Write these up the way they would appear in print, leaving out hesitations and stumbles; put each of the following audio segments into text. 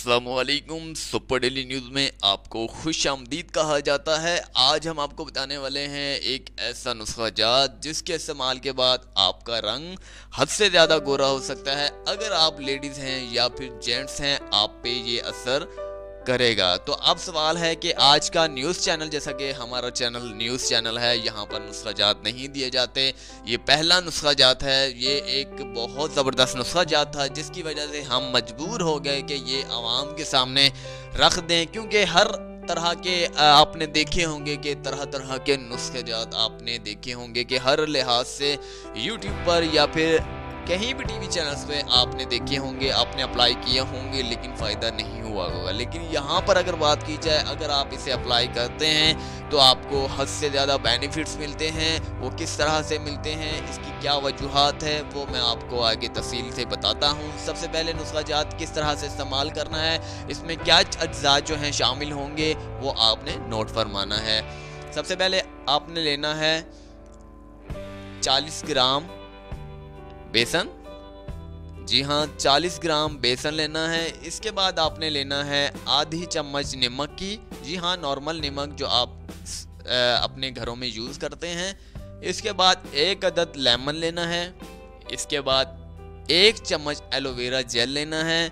अस्सलामुअलैकुम। Super daily news में आपको खुश आमदीद कहा जाता है। आज हम आपको बताने वाले हैं एक ऐसा नुस्खा जात जिसके इस्तेमाल के बाद आपका रंग हद से ज़्यादा गोरा हो सकता है। अगर आप लेडीज़ हैं या फिर जेंट्स हैं, आप पे ये असर करेगा। तो अब सवाल है कि आज का न्यूज़ चैनल, जैसा कि हमारा चैनल न्यूज़ चैनल है, यहाँ पर नुस्खा जात नहीं दिए जाते। ये पहला नुस्खा जात है। ये एक बहुत ज़बरदस्त नुस्खा जात था जिसकी वजह से हम मजबूर हो गए कि ये आवाम के सामने रख दें, क्योंकि हर तरह के आपने देखे होंगे कि तरह तरह के नुस्खे जात आपने देखे होंगे कि हर लिहाज से यूट्यूब पर या फिर कहीं भी टीवी चैनल्स पे आपने देखे होंगे, आपने अप्लाई किए होंगे, लेकिन फ़ायदा नहीं हुआ होगा। लेकिन यहाँ पर अगर बात की जाए, अगर आप इसे अप्लाई करते हैं तो आपको हद से ज़्यादा बेनिफिट्स मिलते हैं। वो किस तरह से मिलते हैं, इसकी क्या वजूहात है, वो मैं आपको आगे तफसील से बताता हूँ। सबसे पहले नुस्खा जात किस तरह से इस्तेमाल करना है, इसमें क्या अज्जा जो हैं शामिल होंगे, वो आपने नोट फरमाना है। सबसे पहले आपने लेना है 40 ग्राम बेसन। जी हाँ, 40 ग्राम बेसन लेना है। इसके बाद आपने लेना है आधी चम्मच नमक की। जी हाँ, नॉर्मल नमक जो आप अपने घरों में यूज़ करते हैं। इसके बाद एक अदद लेमन लेना है। इसके बाद 1 चम्मच एलोवेरा जेल लेना है।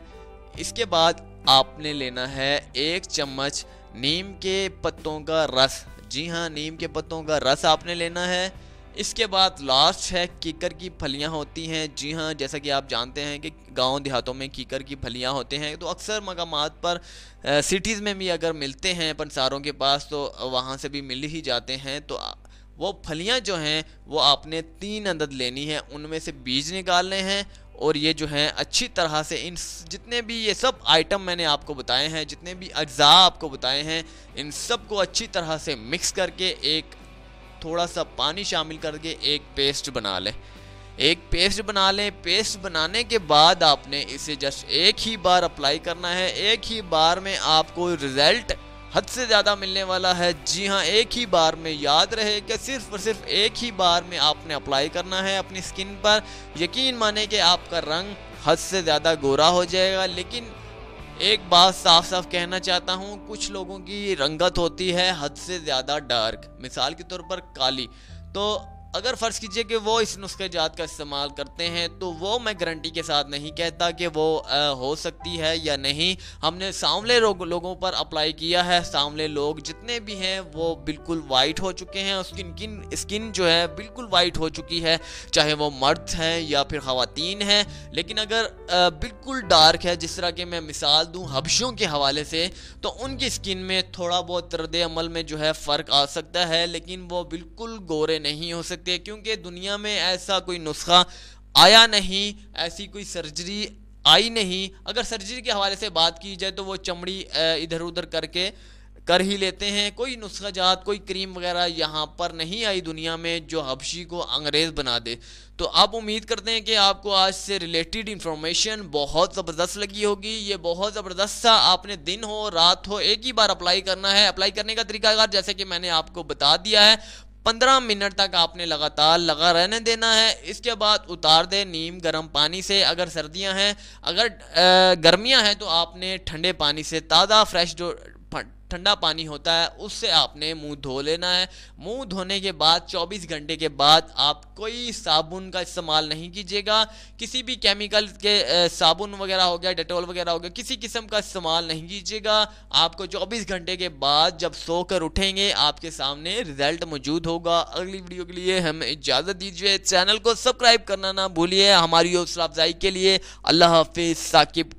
इसके बाद आपने लेना है 1 चम्मच नीम के पत्तों का रस। जी हाँ, नीम के पत्तों का रस आपने लेना है। इसके बाद लास्ट है कीकर की फलियां होती हैं। जी हाँ, जैसा कि आप जानते हैं कि गांव देहातों में कीकर की फलियां होते हैं, तो अक्सर मकामात पर सिटीज़ में भी अगर मिलते हैं पंसारों के पास तो वहाँ से भी मिल ही जाते हैं। तो वो फलियां जो हैं वो आपने 3 अदद लेनी है, उनमें से बीज निकालने हैं। और ये जो हैं अच्छी तरह से इन जितने भी ये सब आइटम मैंने आपको बताए हैं, जितने भी अज्जा आपको बताए हैं, इन सब को अच्छी तरह से मिक्स करके एक थोड़ा सा पानी शामिल करके एक पेस्ट बना लें। एक पेस्ट बना लें। पेस्ट बनाने के बाद आपने इसे जस्ट एक ही बार अप्लाई करना है। एक ही बार में आपको रिजल्ट हद से ज़्यादा मिलने वाला है। जी हाँ, एक ही बार में। याद रहे कि सिर्फ और सिर्फ एक ही बार में आपने अप्लाई करना है अपनी स्किन पर। यकीन माने कि आपका रंग हद से ज़्यादा गोरा हो जाएगा। लेकिन एक बात साफ साफ कहना चाहता हूँ, कुछ लोगों की रंगत होती है हद से ज़्यादा डार्क, मिसाल के तौर पर काली। तो अगर फ़र्ज़ कीजिए कि वो इस नुस्खे जात का इस्तेमाल करते हैं, तो वो मैं गारंटी के साथ नहीं कहता कि वो हो सकती है या नहीं। हमने सांवले लोगों पर अप्लाई किया है। सांवले लोग जितने भी हैं वो बिल्कुल वाइट हो चुके हैं। स्किन जो है बिल्कुल वाइट हो चुकी है, चाहे वो मर्द हैं या फिर ख़वातीन हैं। लेकिन अगर बिल्कुल डार्क है, जिस तरह के मैं मिसाल दूँ हबशों के हवाले से, तो उनकी स्किन में थोड़ा बहुत रद्द अमल में जो है फ़र्क आ सकता है, लेकिन वो बिल्कुल गोरे नहीं हो सकते, क्योंकि दुनिया में ऐसा कोई नुस्खा आया नहीं, ऐसी कोई सर्जरी आई नहीं। अगर सर्जरी के हवाले से बात की जाए तो वो चमड़ी इधर उधर करके कर ही लेते हैं। कोई नुस्खा जात, कोई क्रीम वगैरह यहाँ पर नहीं आई दुनिया में जो हबशी को अंग्रेज़ बना दे। तो आप उम्मीद करते हैं कि आपको आज से रिलेटेड इंफॉर्मेशन बहुत ज़बरदस्त लगी होगी। ये बहुत ज़बरदस्त सा, आपने दिन हो रात हो एक ही बार अप्लाई करना है। अप्लाई करने का तरीकाकार जैसे कि मैंने आपको बता दिया है। 15 मिनट तक आपने लगातार लगा रहने देना है। इसके बाद उतार दे नीम गर्म पानी से। अगर सर्दियां हैं, अगर गर्मियां हैं तो आपने ठंडे पानी से, ताज़ा फ्रेश जो ठंडा पानी होता है उससे आपने मुंह धो लेना है। मुंह धोने के बाद 24 घंटे के बाद आप कोई साबुन का इस्तेमाल नहीं कीजिएगा। किसी भी केमिकल के साबुन वगैरह हो गया, डेटॉल वगैरह हो गया, किसी किस्म का इस्तेमाल नहीं कीजिएगा। आपको 24 घंटे के बाद जब सोकर उठेंगे आपके सामने रिजल्ट मौजूद होगा। अगली वीडियो के लिए हमें इजाज़त दीजिए। चैनल को सब्सक्राइब करना ना भूलिए। हमारी हौसला अफजाई के लिए अल्लाह हाफिज़। साकिब।